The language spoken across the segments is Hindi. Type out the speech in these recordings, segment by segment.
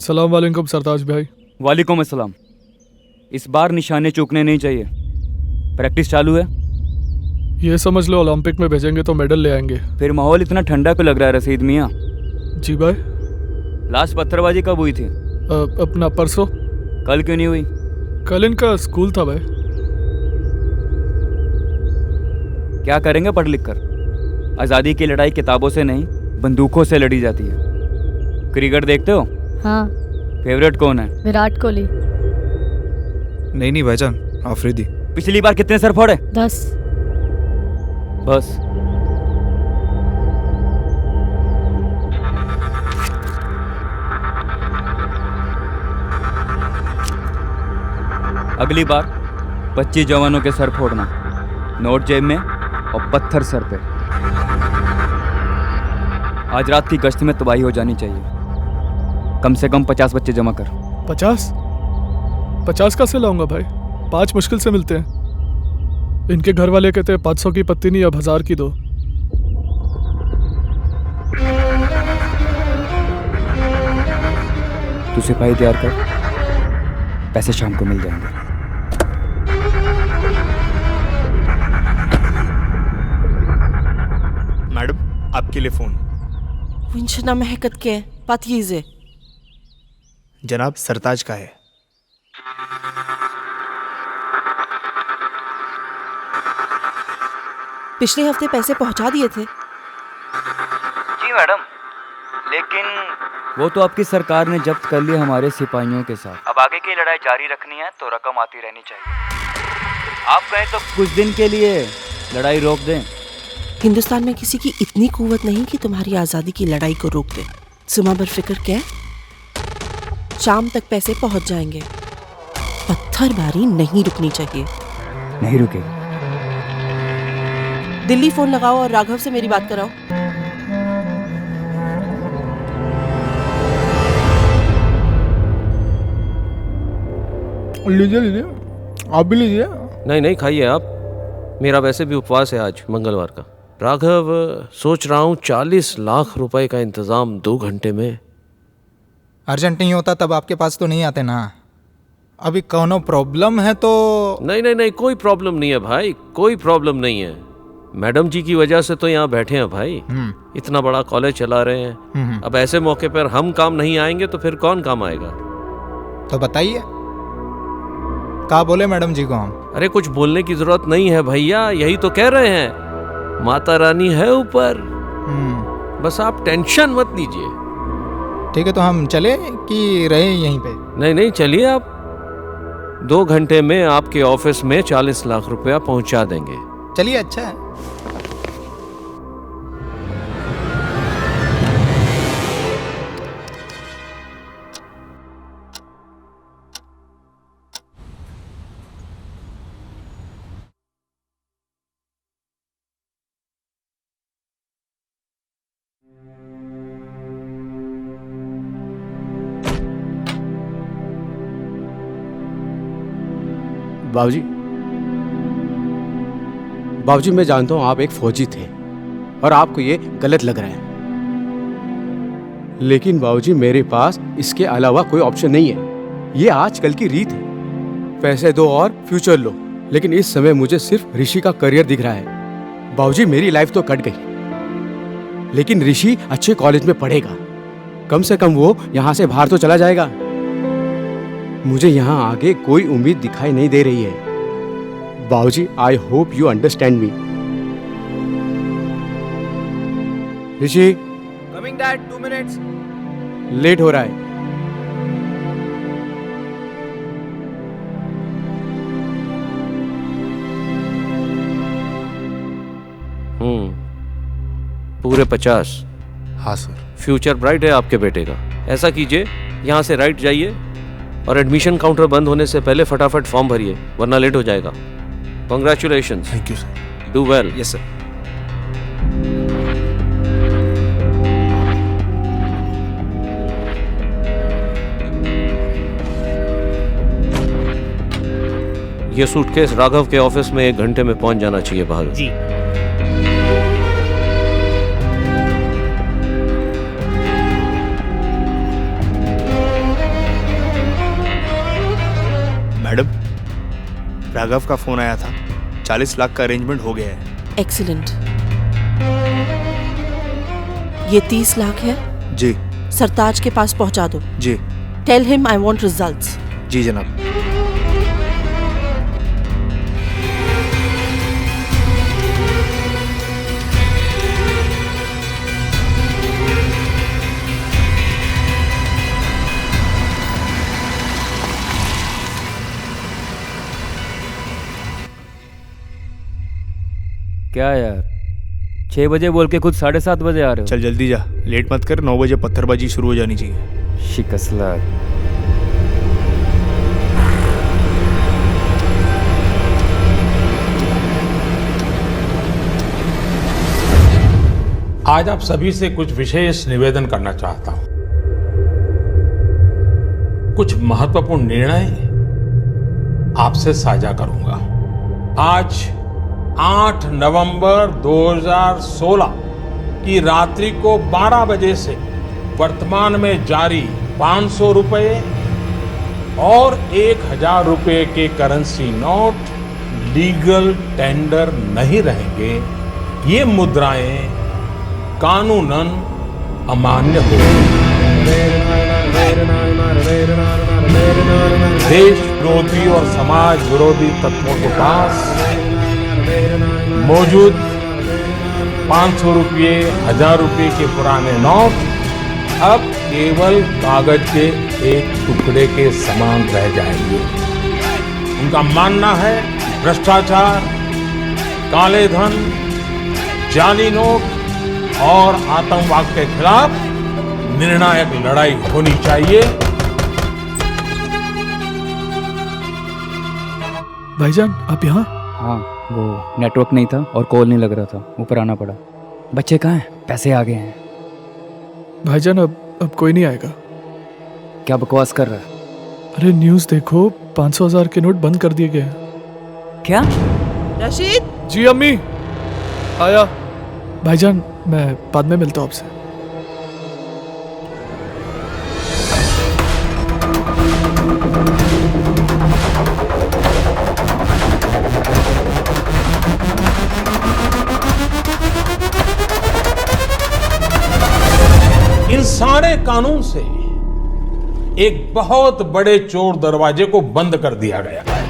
सलाम वालेकुम सरताज भाई। वालेकुम अस्सलाम। इस बार निशाने चूकने नहीं चाहिए। प्रैक्टिस चालू है। ये समझ लो ओलंपिक में भेजेंगे तो मेडल ले आएंगे। फिर माहौल इतना ठंडा क्यों लग रहा है रसीद मियाँ? जी भाई। लास्ट पत्थरबाजी कब हुई थी? अपना परसों। कल क्यों नहीं हुई? कल इनका स्कूल था भाई। क्या करेंगे पढ़ लिख कर? आज़ादी की लड़ाई किताबों से नहीं बंदूकों से लड़ी जाती है। क्रिकेट देखते हो? हाँ। फेवरेट कौन है? विराट कोहली। नहीं भाईजान, आफरीदी। पिछली बार कितने सर फोड़े? 10। बस। अगली बार 25 जवानों के सर फोड़ना, नोट जेब में और पत्थर सर पे। आज रात की गश्त में तबाही हो जानी चाहिए। कम से कम 50 बच्चे जमा कर। 50 कैसे लाऊंगा भाई? 5 मुश्किल से मिलते हैं। इनके घर वाले कहते हैं 500 की पत्ती नहीं, अब 1000 की दो। तू सिपाही तैयार कर, पैसे शाम को मिल जाएंगे। मैडम, आपके लिए फोन। विंशना महकत के पातीजे जनाब सरताज का है। पिछले हफ्ते पैसे पहुंचा दिए थे। जी मैडम, लेकिन वो तो आपकी सरकार ने जब्त कर लिया हमारे सिपाहियों के साथ। अब आगे की लड़ाई जारी रखनी है तो रकम आती रहनी चाहिए। आप कहें तो कुछ दिन के लिए लड़ाई रोक दें। हिंदुस्तान में किसी की इतनी कुव्वत नहीं कि तुम्हारी आजादी की लड़ाई को रोक दे। सुमा बरफिक्र क्या? शाम तक पैसे पहुंच जाएंगे। पत्थरबारी नहीं रुकनी चाहिए। नहीं रुकेगी। दिल्ली फोन लगाओ और राघव से मेरी बात कराओ। लीजिए लीजिए, आप भी लीजिए। नहीं खाइए आप, मेरा वैसे भी उपवास है आज मंगलवार का। राघव, सोच रहा हूँ 40 लाख रुपए का इंतजाम 2 घंटे में। अर्जेंट नहीं होता तब आपके पास तो नहीं आते ना। अभी कोनो प्रॉब्लम है तो? नहीं, कोई प्रॉब्लम नहीं है भाई, कोई प्रॉब्लम नहीं है। मैडम जी की वजह से तो यहाँ बैठे हैं भाई। इतना बड़ा कॉलेज चला रहे हैं। अब ऐसे मौके पर हम काम नहीं आएंगे तो फिर कौन काम आएगा? तो बताइए, क्या बोले मैडम जी को हम? अरे कुछ बोलने की जरूरत नहीं है भैया, यही तो कह रहे हैं, माता रानी है ऊपर। बस आप टेंशन मत लीजिए। ठीक है, तो हम चले कि रहे यहीं पे? नहीं, चलिए आप। 2 घंटे में आपके ऑफिस में 40 लाख रुपया पहुंचा देंगे। चलिए, अच्छा है। बाबूजी, मैं जानता हूँ आप एक फौजी थे और आपको ये गलत लग रहा है, लेकिन बाबूजी मेरे पास इसके अलावा कोई ऑप्शन नहीं है। ये आजकल की रीत है, पैसे दो और फ्यूचर लो, लेकिन इस समय मुझे सिर्फ ऋषि का करियर दिख रहा है। बाबूजी मेरी लाइफ तो कट गई, लेकिन ऋषि अच्छे कॉलेज में पढ़ेगा, कम से कम वो यहाँ से बाहर तो चला जाएगा। मुझे यहाँ आगे कोई उम्मीद दिखाई नहीं दे रही है। Babuji, I hope you understand me. Rishi, coming dad, 2 minutes. Late हो रहा है। पूरे 50। हाँ सर। फ्यूचर ब्राइट है आपके बेटे का। ऐसा कीजिए, यहाँ से राइट जाइए और एडमिशन काउंटर बंद होने से पहले फटाफट फॉर्म भरिए, वरना लेट हो जाएगा। Congratulations. Thank you sir. Do well. Yes sir. ये सूटकेस राघव के ऑफिस में 1 घंटे में पहुंच जाना चाहिए बाहर। जी। राघव का फ़ोन आया था, 40 लाख का अरेंजमेंट हो गया है। एक्सीलेंट। ये 30 लाख है, जी सरताज के पास पहुंचा दो। जी tell him I want results. जी जनाब। क्या यार, 6 बजे बोल के खुद 7:30 बजे आ रहे हो? चल जल्दी जा, लेट मत कर। 9 बजे पत्थरबाजी शुरू हो जानी चाहिए। शिकसला। आज आप सभी से कुछ विशेष निवेदन करना चाहता हूं। कुछ महत्वपूर्ण निर्णय आपसे साझा करूंगा। आज 8 नवंबर 2016 की रात्रि को 12 बजे से वर्तमान में जारी 500 रुपए और 1000 रुपए के करेंसी नोट लीगल टेंडर नहीं रहेंगे। ये मुद्राएं कानूनन अमान्य होगी। देश विरोधी और समाज विरोधी तत्वों के पास मौजूद 500 रुपये, 1000 रुपये के पुराने नोट अब केवल कागज के एक टुकड़े के समान रह जाएंगे। उनका मानना है भ्रष्टाचार, काले धन, जाली नोट और आतंकवाद के खिलाफ निर्णायक लड़ाई होनी चाहिए। भाईजान आप यहाँ? हाँ, वो नेटवर्क नहीं था और कॉल नहीं लग रहा था, ऊपर आना पड़ा। बच्चे कहाँ हैं? पैसे आ गए हैं। भाईजान अब कोई नहीं आएगा। क्या बकवास कर रहा है? अरे न्यूज़ देखो, 500,000 के नोट बंद कर दिए गए हैं। क्या? रशीद। जी अम्मी, आया। भाईजान मैं बाद में मिलता हूँ आपसे। इन सारे कानून से एक बहुत बड़े चोर दरवाजे को बंद कर दिया गया है।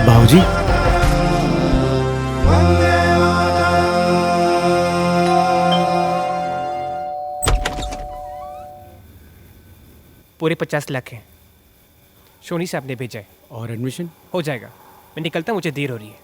बाबूजी, पूरे 50 लाख हैं। सोनी से आपने भेजा है। और एडमिशन हो जाएगा। मैं निकलता हूँ, मुझे देर हो रही है।